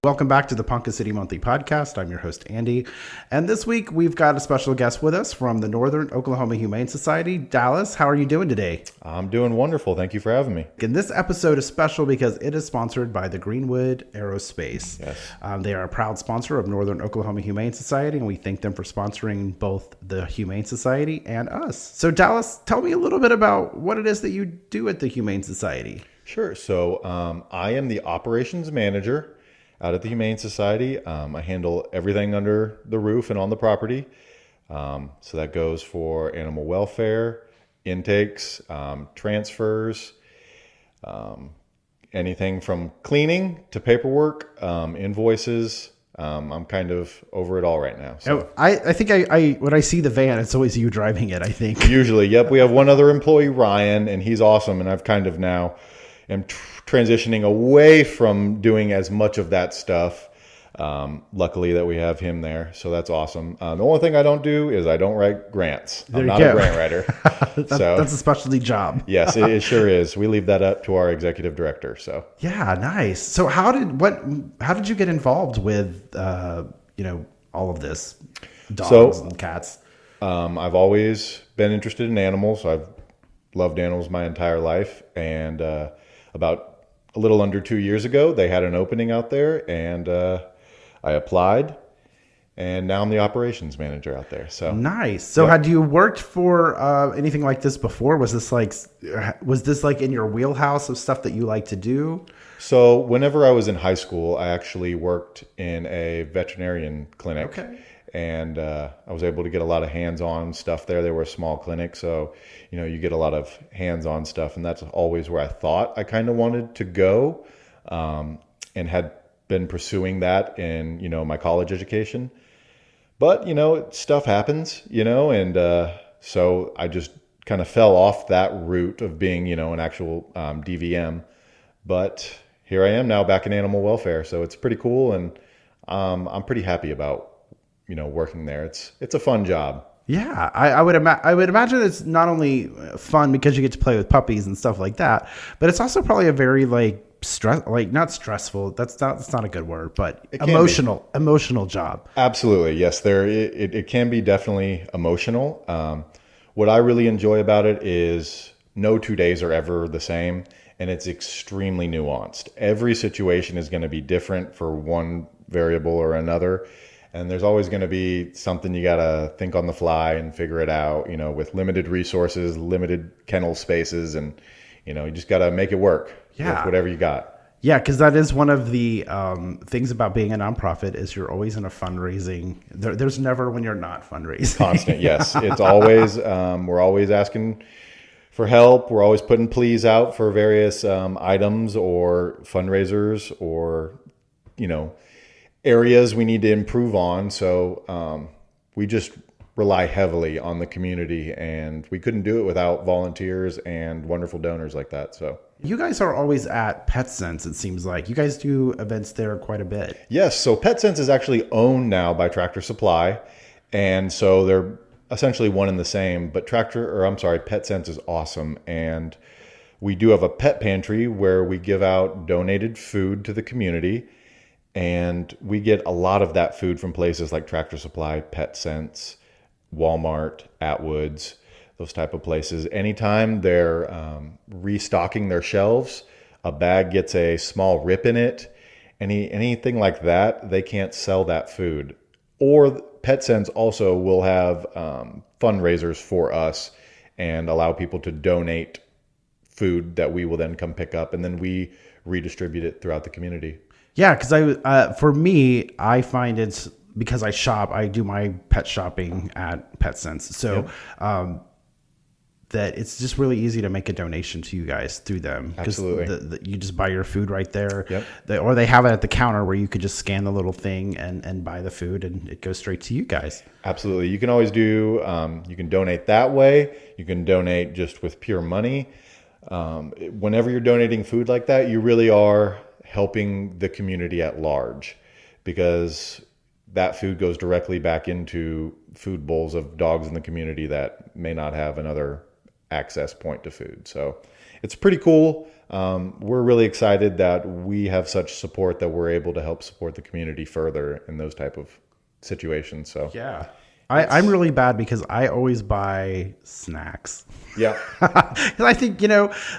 Welcome back to the Ponca City Monthly podcast. I'm your host, Andy. And this week, we've got a special guest with us from the Northern Oklahoma Humane Society. Dallas, how are you doing today? I'm doing wonderful. Thank you for having me. And this episode is special because it is sponsored by the Greenwood Aerospace. Yes. They are a proud sponsor of Northern Oklahoma Humane Society, and we thank them for sponsoring both the Humane Society and us. So, Dallas, tell me a little bit about what it is that you do at the Humane Society. Sure. So I am the operations manager out at the Humane Society. I handle everything under the roof and on the property. So that goes for animal welfare, intakes, transfers, anything from cleaning to paperwork, invoices. I'm kind of over it all right now. So I think I when I see the van, it's always you driving it, I think. Usually, yep. We have one other employee, Ryan, and he's awesome. And I've kind of now am transitioning away from doing as much of that stuff. Luckily that we have him there. So that's awesome. The only thing I don't do is I don't write grants. I'm not a grant writer. That's a specialty job. Yes, it sure is. We leave that up to our executive director. So yeah, nice. So how did you get involved with, all of this, dogs and cats? I've always been interested in animals. I've loved animals my entire life. And, about a little under 2 years ago, they had an opening out there, and I applied, and now I'm the operations manager out there. So nice. So had you worked for anything like this before? Was this like in your wheelhouse of stuff that you like to do? So whenever I was in high school, I actually worked in a veterinarian clinic. Okay. And I was able to get a lot of hands-on stuff there. They were a small clinic, so you get a lot of hands-on stuff, and that's always where I thought I kind of wanted to go, and had been pursuing that in my college education. But stuff happens, and so I just kind of fell off that route of being an actual DVM. But here I am now back in animal welfare, so it's pretty cool, and I'm pretty happy about working there. It's a fun job. Yeah, I would imagine it's not only fun because you get to play with puppies and stuff like that, but it's also probably a very not stressful. That's not a good word, but emotional job. Absolutely, yes. It can be definitely emotional. What I really enjoy about it is no 2 days are ever the same, and it's extremely nuanced. Every situation is going to be different for one variable or another. And there's always going to be something you got to think on the fly and figure it out, with limited resources, limited kennel spaces, and, you just got to make it work with whatever you got. Yeah, because that is one of the things about being a nonprofit is you're always in a fundraising. There's never when you're not fundraising. Constant, yes. It's always, we're always asking for help. We're always putting pleas out for various items or fundraisers or, areas we need to improve on. So we just rely heavily on the community, and we couldn't do it without volunteers and wonderful donors like that. So you guys are always at PetSense, it seems like. You guys do events there quite a bit. Yes. So PetSense is actually owned now by Tractor Supply. And so they're essentially one and the same, but PetSense is awesome. And we do have a pet pantry where we give out donated food to the community. And we get a lot of that food from places like Tractor Supply, PetSense, Walmart, Atwoods, those type of places. Anytime they're restocking their shelves, a bag gets a small rip in it, anything like that, they can't sell that food. Or PetSense also will have fundraisers for us and allow people to donate food that we will then come pick up, and then we redistribute it throughout the community. Yeah, because for me, I find it's because I shop. I do my pet shopping at PetSense, so that it's just really easy to make a donation to you guys through them. Absolutely, you just buy your food right there. Yep. Or they have it at the counter where you could just scan the little thing and buy the food, and it goes straight to you guys. Absolutely, you can always do. You can donate that way. You can donate just with pure money. Whenever you're donating food like that, you really are helping the community at large, because that food goes directly back into food bowls of dogs in the community that may not have another access point to food. So it's pretty cool. We're really excited that we have such support that we're able to help support the community further in those type of situations. So yeah. I'm really bad because I always buy snacks. Yeah. I think,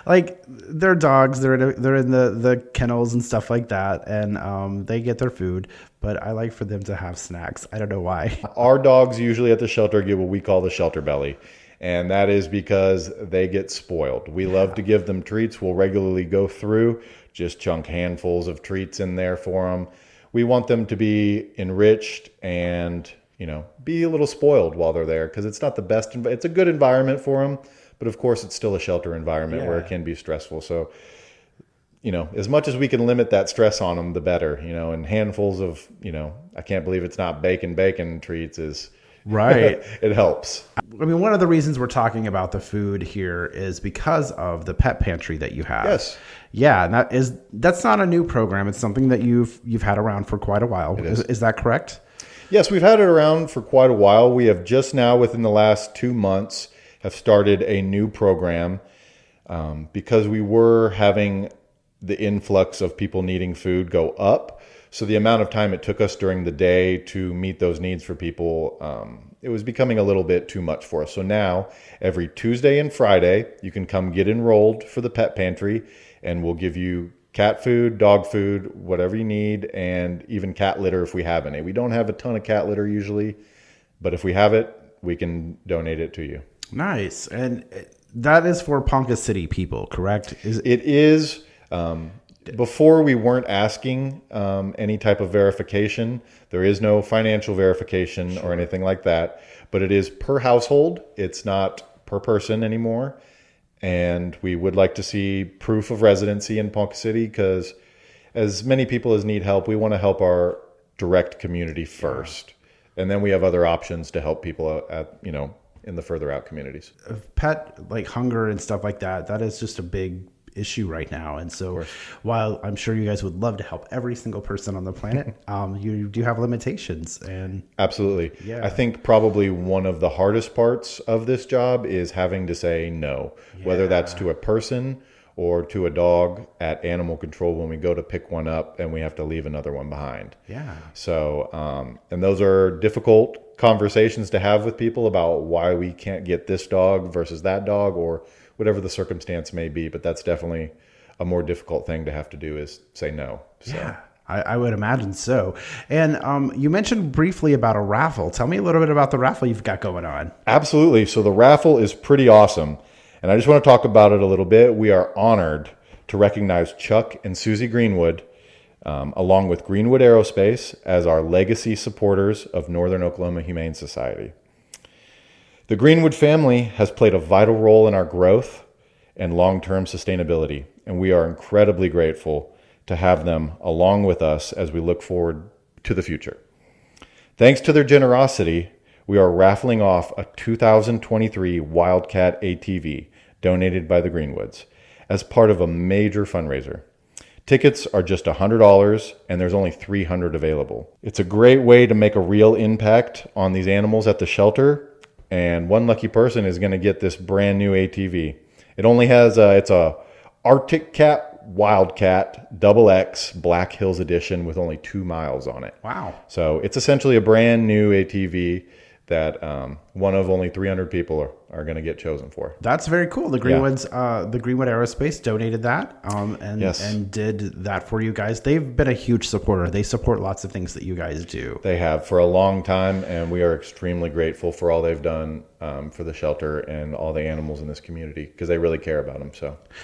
like they're dogs, they're in the kennels and stuff like that. And they get their food, but I like for them to have snacks. I don't know why. Our dogs usually at the shelter get what we call the shelter belly. And that is because they get spoiled. We love to give them treats. We'll regularly go through, just chunk handfuls of treats in there for them. We want them to be enriched and be a little spoiled while they're there, because it's not the best. It's a good environment for them, but of course it's still a shelter environment where it can be stressful. So, as much as we can limit that stress on them, the better, and handfuls of, I can't believe it's not bacon treats is right. It helps. I mean, one of the reasons we're talking about the food here is because of the pet pantry that you have. Yes. Yeah. And that's not a new program. It's something that you've had around for quite a while. Is that correct? Yes, we've had it around for quite a while. We have just now, within the last 2 months, have started a new program because we were having the influx of people needing food go up. So the amount of time it took us during the day to meet those needs for people, it was becoming a little bit too much for us. So now, every Tuesday and Friday, you can come get enrolled for the pet pantry, and we'll give you cat food, dog food, whatever you need, and even cat litter if we have any. We don't have a ton of cat litter usually, but if we have it, we can donate it to you. Nice. And that is for Ponca City people, correct? It is. Before, we weren't asking any type of verification. There is no financial verification or anything like that, but it is per household. It's not per person anymore. And we would like to see proof of residency in Ponca City, because as many people as need help, we want to help our direct community first. And then we have other options to help people in the further out communities. Pet like hunger and stuff like that is just a big issue right now. And so while I'm sure you guys would love to help every single person on the planet, you do have limitations. And absolutely. Yeah. I think probably one of the hardest parts of this job is having to say no, whether that's to a person or to a dog at animal control when we go to pick one up and we have to leave another one behind. Yeah. So, and those are difficult conversations to have with people about why we can't get this dog versus that dog, or whatever the circumstance may be. But that's definitely a more difficult thing to have to do, is say no. So. Yeah, I would imagine so. And you mentioned briefly about a raffle. Tell me a little bit about the raffle you've got going on. Absolutely. So the raffle is pretty awesome. And I just want to talk about it a little bit. We are honored to recognize Chuck and Susie Greenwood, along with Greenwood Aerospace, as our legacy supporters of Northern Oklahoma Humane Society. The Greenwood family has played a vital role in our growth and long-term sustainability, and we are incredibly grateful to have them along with us as we look forward to the future. Thanks to their generosity, we are raffling off a 2023 Wildcat ATV donated by the Greenwoods as part of a major fundraiser. Tickets are just $100, and there's only 300 available. It's a great way to make a real impact on these animals at the shelter, and one lucky person is going to get this brand new ATV. It only has it's a Arctic Cat Wildcat XX Black Hills edition with only 2 miles on it. Wow. So it's essentially a brand new ATV that one of only 300 people are going to get chosen for. That's very cool. The Greenwoods, the Greenwood Aerospace donated that and did that for you guys. They've been a huge supporter. They support lots of things that you guys do. They have for a long time, and we are extremely grateful for all they've done for the shelter and all the animals in this community, because they really care about them.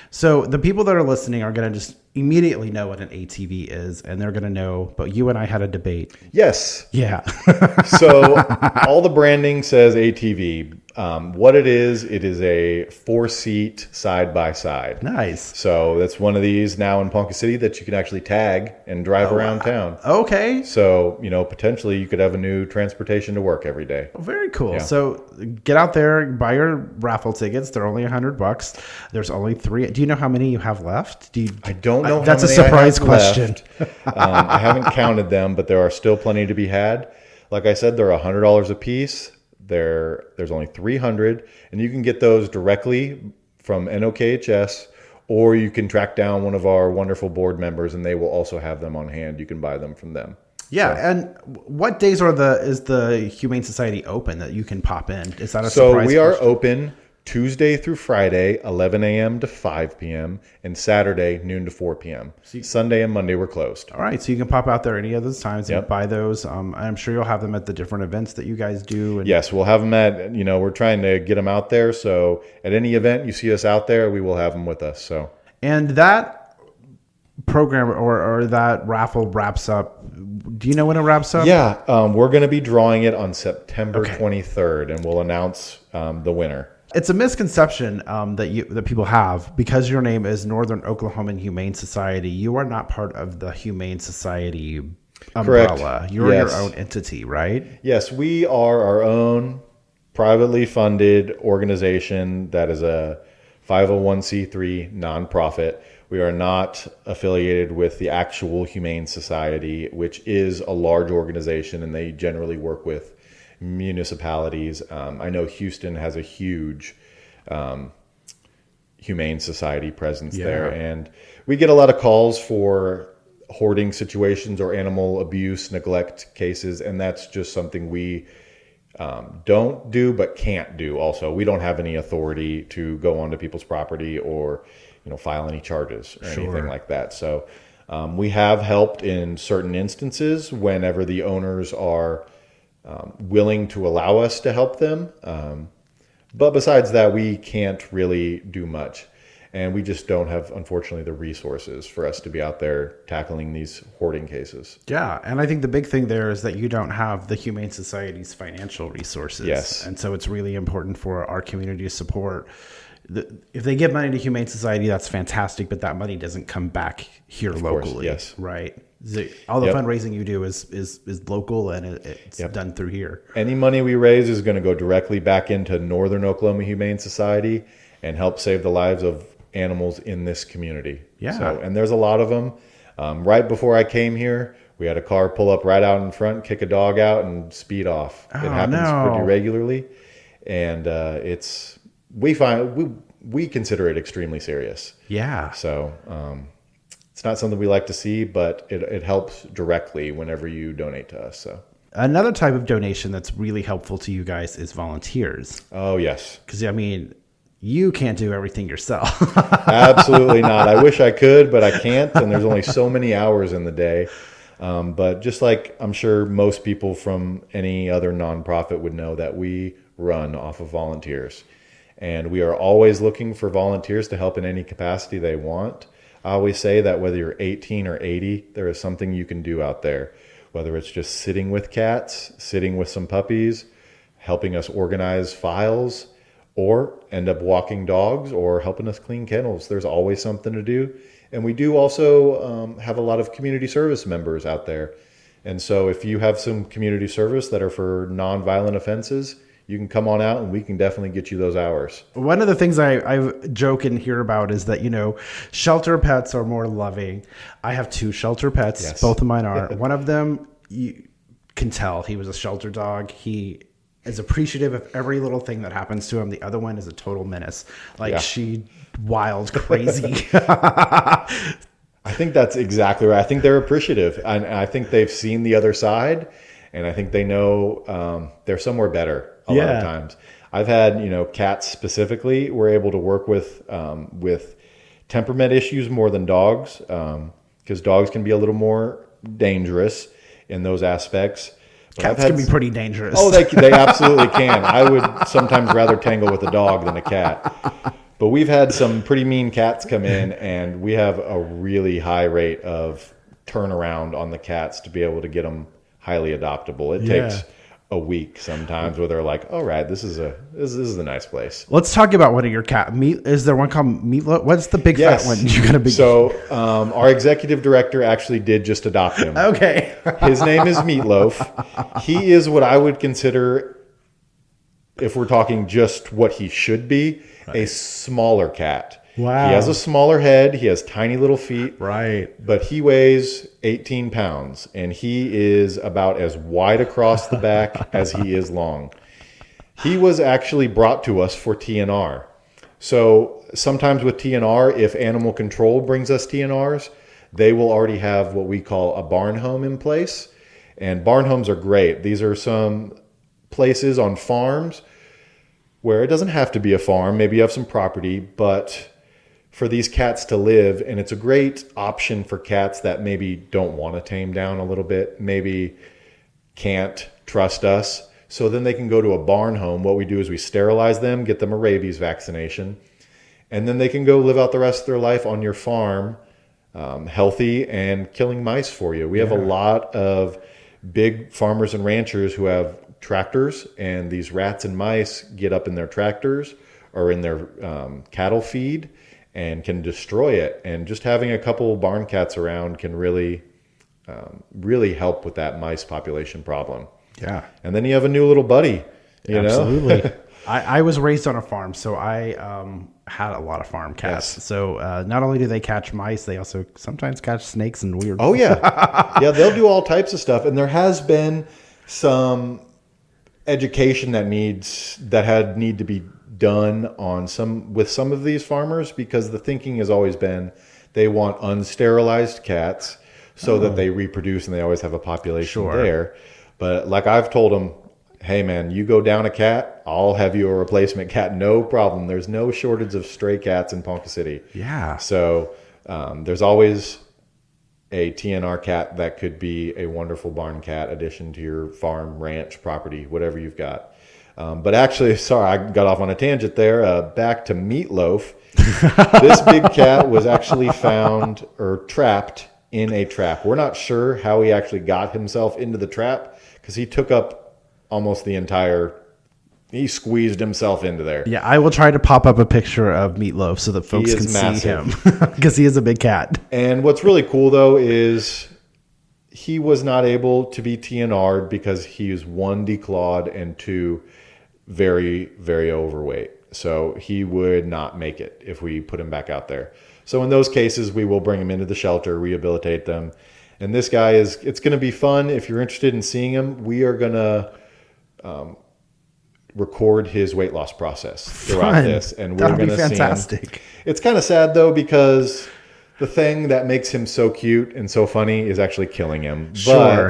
So the people that are listening are going to just immediately know what an ATV is, and they're going to know, but you and I had a debate. Yes. Yeah. So all the branding says ATV. What it is a 4-seat side-by-side. Nice. So that's one of these now in Ponca City that you can actually tag and drive around town. Okay. So, potentially you could have a new transportation to work every day. Very cool. Yeah. So get out there, buy your raffle tickets. They're only $100. There's only 3. Do you know how many you have left? I don't know. That's a surprise question. I haven't counted them, but there are still plenty to be had. Like I said, they're $100 a piece. There's only 300, and you can get those directly from NOKHS, or you can track down one of our wonderful board members, and they will also have them on hand. You can buy them from them. Yeah, so. And what days is the Humane Society open that you can pop in? Is that a surprise? So we are open Tuesday through Friday, 11 a.m. to 5 p.m., and Saturday, noon to 4 p.m. Sunday and Monday, we're closed. All right, so you can pop out there any of those times and buy those. I'm sure you'll have them at the different events that you guys do. Yes, we'll have them at, we're trying to get them out there. So at any event you see us out there, we will have them with us. So. And that program or that raffle wraps up. Do you know when it wraps up? Yeah, we're going to be drawing it on September 23rd, and we'll announce the winner. It's a misconception that people have because your name is Northern Oklahoma Humane Society. You are not part of the Humane Society umbrella. Correct. You're your own entity, right? Yes, we are our own privately funded organization that is a 501c3 nonprofit. We are not affiliated with the actual Humane Society, which is a large organization, and they generally work with municipalities. I know Houston has a huge Humane Society presence there, and we get a lot of calls for hoarding situations or animal abuse, neglect cases, and that's just something we don't do but can't do. Also, we don't have any authority to go onto people's property or file any charges or anything like that. So we have helped in certain instances whenever the owners are willing to allow us to help them. But besides that, we can't really do much. And we just don't have, unfortunately, the resources for us to be out there tackling these hoarding cases. Yeah. And I think the big thing there is that you don't have the Humane Society's financial resources. Yes. And so it's really important for our community to support. If they give money to Humane Society, that's fantastic, but that money doesn't come back here locally. Yes. Right. All the fundraising you do is local, and it's done through here. Any money we raise is going to go directly back into Northern Oklahoma Humane Society and help save the lives of animals in this community. Yeah. So, and there's a lot of them. Right before I came here, we had a car pull up right out in front, kick a dog out, and speed off. It happens pretty regularly, and we consider it extremely serious. Yeah. So it's not something we like to see, but it helps directly whenever you donate to us. So another type of donation that's really helpful to you guys is volunteers. Oh, yes. Because, you can't do everything yourself. Absolutely not. I wish I could, but I can't. And there's only so many hours in the day. But just like I'm sure most people from any other nonprofit would know, that we run off of volunteers. And we are always looking for volunteers to help in any capacity they want. I always say that whether you're 18 or 80, there is something you can do out there. Whether it's just sitting with cats, sitting with some puppies, helping us organize files, or end up walking dogs, or helping us clean kennels. There's always something to do. And we do also have a lot of community service members out there. And so if you have some community service that are for nonviolent offenses, you can come on out and we can definitely get you those hours. One of the things I joke and hear about is that, shelter pets are more loving. I have 2 shelter pets. Yes. Both of mine are. One of them, you can tell he was a shelter dog. He is appreciative of every little thing that happens to him. The other one is a total menace. She wild, crazy. I think that's exactly right. I think they're appreciative. And I think they've seen the other side. And I think they know they're somewhere better a lot of times. I've had, cats specifically, we're able to work with temperament issues more than dogs, because dogs can be a little more dangerous in those aspects. But cats can be pretty dangerous. Oh, they absolutely can. I would sometimes rather tangle with a dog than a cat. But we've had some pretty mean cats come in, and we have a really high rate of turnaround on the cats to be able to get them highly adoptable. It takes a week sometimes where they're like, all right, this is a nice place. Let's talk about one of your cat. Is there one called Meatloaf? What's the big fat one you're going to be? So our executive director actually did just adopt him. Okay. His name is Meatloaf. He is what I would consider, if we're talking just what he should be, a smaller cat. Wow. He has a smaller head. He has tiny little feet. Right. But he weighs 18 pounds, and he is about as wide across the back as he is long. He was actually brought to us for TNR. So sometimes with TNR, if animal control brings us TNRs, they will already have what we call a barn home in place. And barn homes are great. These are some places on farms where it doesn't have to be a farm. Maybe you have some property, but for these cats to live, and it's a great option for cats that maybe don't want to tame down a little bit, maybe can't trust us. So then they can go to a barn home. What we do is we sterilize them, get them a rabies vaccination, and then they can go live out the rest of their life on your farm, healthy and killing mice for you. We have a lot of big farmers and ranchers who have tractors, and these rats and mice get up in their tractors or in their cattle feed and can destroy it. And just having a couple barn cats around can really help with that mice population problem. Yeah. And then you have a new little buddy, you Absolutely. know? I was raised on a farm, so I had a lot of farm cats. Yes. So not only do they catch mice, they also sometimes catch snakes and weird. Oh, yeah. Yeah, they'll do all types of stuff. And there has been some education that need to be done on with some of these farmers, because the thinking has always been they want unsterilized cats so that they reproduce and they always have a population there. But like I've told them, hey man, you go down a cat, I'll have you a replacement cat, no problem. There's no shortage of stray cats in Ponca City. Yeah. So there's always a TNR cat that could be a wonderful barn cat addition to your farm, ranch, property, whatever you've got. But actually, sorry, I got off on a tangent there. Back to Meatloaf. This big cat was actually found or trapped in a trap. We're not sure how he actually got himself into the trap, because he took up almost he squeezed himself into there. Yeah, I will try to pop up a picture of Meatloaf so that folks can see him, because he is a big cat. And what's really cool, though, is he was not able to be TNR'd because he is 1, declawed, and 2, very, very overweight. So he would not make it if we put him back out there. So in those cases, we will bring him into the shelter, rehabilitate them. And this guy it's going to be fun. If you're interested in seeing him, we are going to record his weight loss process throughout this. And we're going to see him. It's kind of sad, though, because the thing that makes him so cute and so funny is actually killing him. Sure.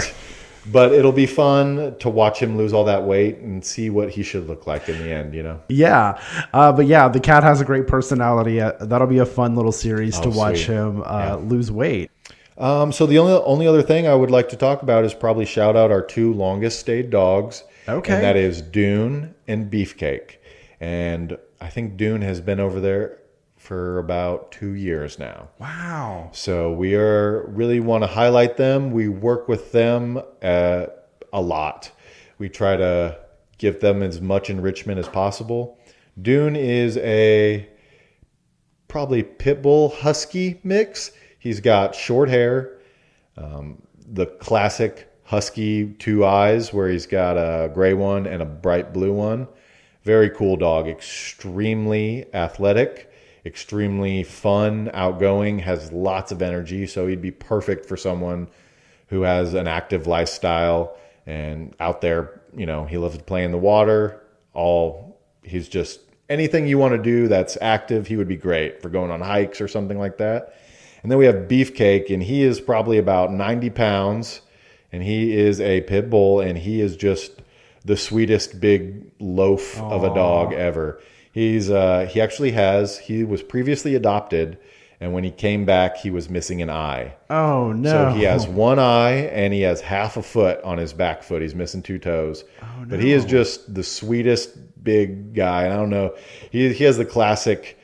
But it'll be fun to watch him lose all that weight and see what he should look like in the end, you know? Yeah. But yeah, the cat has a great personality. That'll be a fun little series to watch him lose weight. So the only other thing I would like to talk about is probably shout out our 2 longest stayed dogs. Okay. And that is Dune and Beefcake. And I think Dune has been over there for about 2 years now. Wow. So we really want to highlight them. We work with them a lot. We try to give them as much enrichment as possible. Dune is a probably pit bull husky mix. He's got short hair, the classic husky 2 eyes, where he's got a gray one and a bright blue one. Very cool dog, extremely athletic, extremely fun, outgoing, has lots of energy. So he'd be perfect for someone who has an active lifestyle and out there, he loves to play in the water. He's just anything you want to do that's active, he would be great for going on hikes or something like that. And then we have Beefcake, and he is probably about 90 pounds, and he is a pit bull, and he is just the sweetest big loaf of a dog ever. He was previously adopted, and when he came back, he was missing an eye. Oh, no. So he has 1 eye, and he has half a foot on his back foot. He's missing 2 toes. Oh, no. But he is just the sweetest big guy. I don't know. He has the classic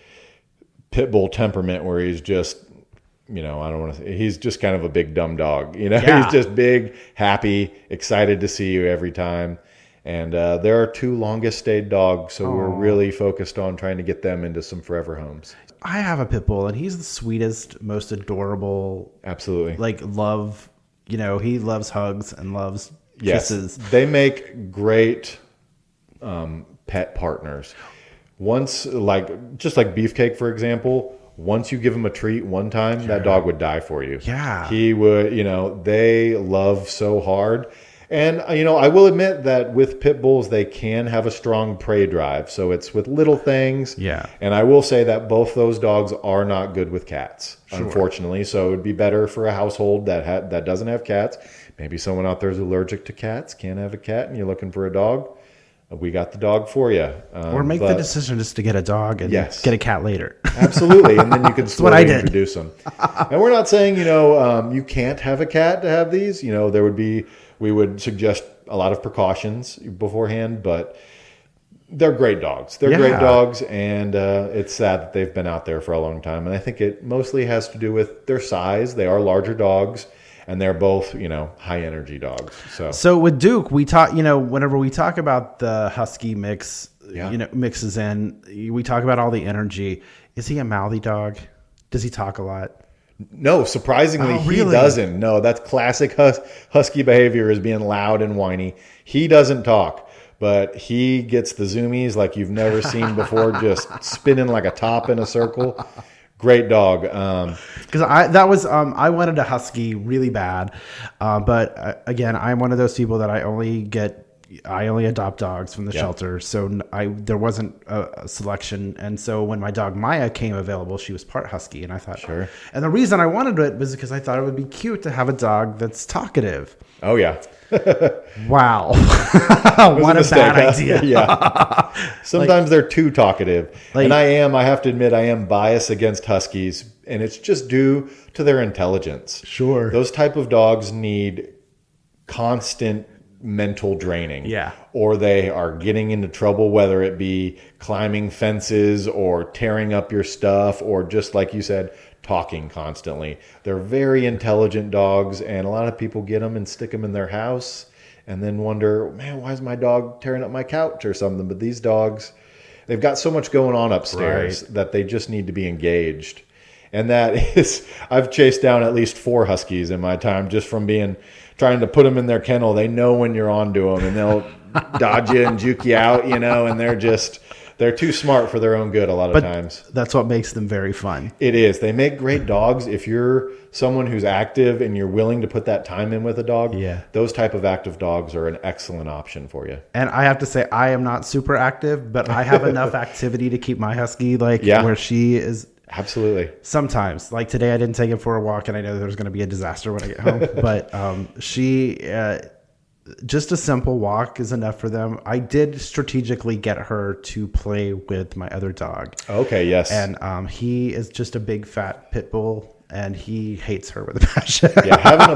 pit bull temperament where he's just, he's just kind of a big dumb dog. Yeah. He's just big, happy, excited to see you every time. And there are 2 longest stayed dogs, so we're really focused on trying to get them into some forever homes. I have a pit bull, and he's the sweetest, most adorable. Absolutely. Love, he loves hugs and loves kisses. Yes, they make great pet partners. Once, just like Beefcake, for example, once you give him a treat one time, that dog would die for you. Yeah. He would, they love so hard. And, I will admit that with pit bulls, they can have a strong prey drive. So it's with little things. Yeah. And I will say that both those dogs are not good with cats, unfortunately. So it would be better for a household that doesn't have cats. Maybe someone out there is allergic to cats, can't have a cat, and you're looking for a dog. We got the dog for you. Or make the decision just to get a dog and get a cat later. Absolutely. And then you can slowly introduce them. And we're not saying, you can't have a cat to have these. We would suggest a lot of precautions beforehand, but they're great dogs. They're great dogs, and it's sad that they've been out there for a long time. And I think it mostly has to do with their size. They are larger dogs, and they're both, high energy dogs. So with Duke, we talk, whenever we talk about the husky mix, mixes in, we talk about all the energy. Is he a mouthy dog? Does he talk a lot? No, surprisingly, he doesn't. No, that's classic husky behavior, is being loud and whiny. He doesn't talk, but he gets the zoomies like you've never seen before, just spinning like a top in a circle. Great dog. Because I wanted a husky really bad, but again, I'm one of those people that I only adopt dogs from the shelter, so there wasn't a selection. And so when my dog Maya came available, she was part husky, and I thought, sure. And the reason I wanted it was because I thought it would be cute to have a dog that's talkative. Oh yeah. Wow. What a bad idea. Yeah. Sometimes they're too talkative. And I have to admit, I am biased against huskies, and it's just due to their intelligence. Sure. Those type of dogs need constant mental draining. Yeah. Or they are getting into trouble, whether it be climbing fences or tearing up your stuff, or just like you said, talking constantly. They're very intelligent dogs, and a lot of people get them and stick them in their house and then wonder, man, why is my dog tearing up my couch or something? But these dogs, they've got so much going on upstairs that they just need to be engaged. And that is, I've chased down at least 4 huskies in my time just from trying to put them in their kennel. They know when you're onto them, and they'll dodge you and juke you out, and they're too smart for their own good a lot of times. That's what makes them very fun. It is. They make great dogs. If you're someone who's active and you're willing to put that time in with a dog, those type of active dogs are an excellent option for you. And I have to say, I am not super active, but I have enough activity to keep my husky where she is. Absolutely. Sometimes, like today, I didn't take him for a walk, and I know there's going to be a disaster when I get home. But she, just a simple walk is enough for them. I did strategically get her to play with my other dog. Okay. Yes. And he is just a big fat pit bull, and he hates her with a passion. Yeah, having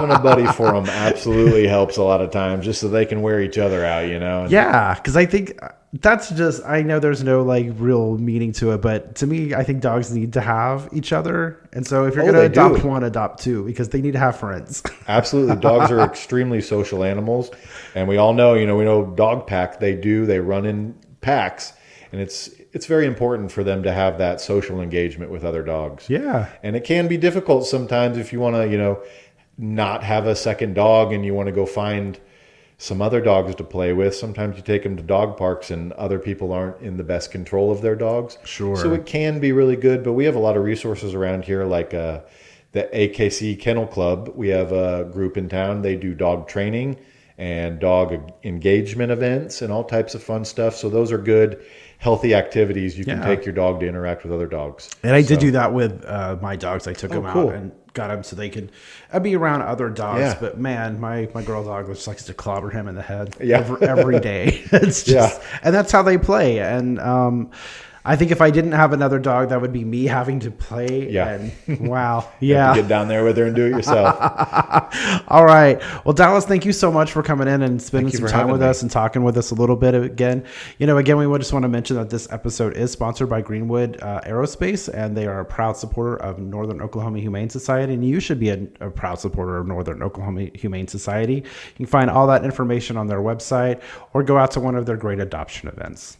a buddy for them absolutely helps a lot of times, just so they can wear each other out. Yeah, because I think. That's just, I know there's no real meaning to it, but to me, I think dogs need to have each other. And so if you're going to adopt one, adopt 2, because they need to have friends. Absolutely. Dogs are extremely social animals. And we all know, we know dog pack, they run in packs. And it's very important for them to have that social engagement with other dogs. Yeah. And it can be difficult sometimes if you want to, not have a second dog and you want to go find some other dogs to play with. Sometimes you take them to dog parks and other people aren't in the best control of their dogs. Sure. So it can be really good, but we have a lot of resources around here, like the AKC Kennel Club. We have a group in town. They do dog training and dog engagement events and all types of fun stuff. So those are good, healthy activities you can take your dog to interact with other dogs. And I did do that with my dogs. I took them out and got him so they could be around other dogs. Yeah. But man, my girl dog just likes to clobber him in the head every day. It's just, and that's how they play. And I think if I didn't have another dog, that would be me having to play. Yeah. And wow. You have to get down there with her and do it yourself. All right. Well, Dallas, thank you so much for coming in and spending some time with us and talking with us a little bit again. Again, we just want to mention that this episode is sponsored by Greenwood Aerospace, and they are a proud supporter of Northern Oklahoma Humane Society, and you should be a proud supporter of Northern Oklahoma Humane Society. You can find all that information on their website or go out to one of their great adoption events.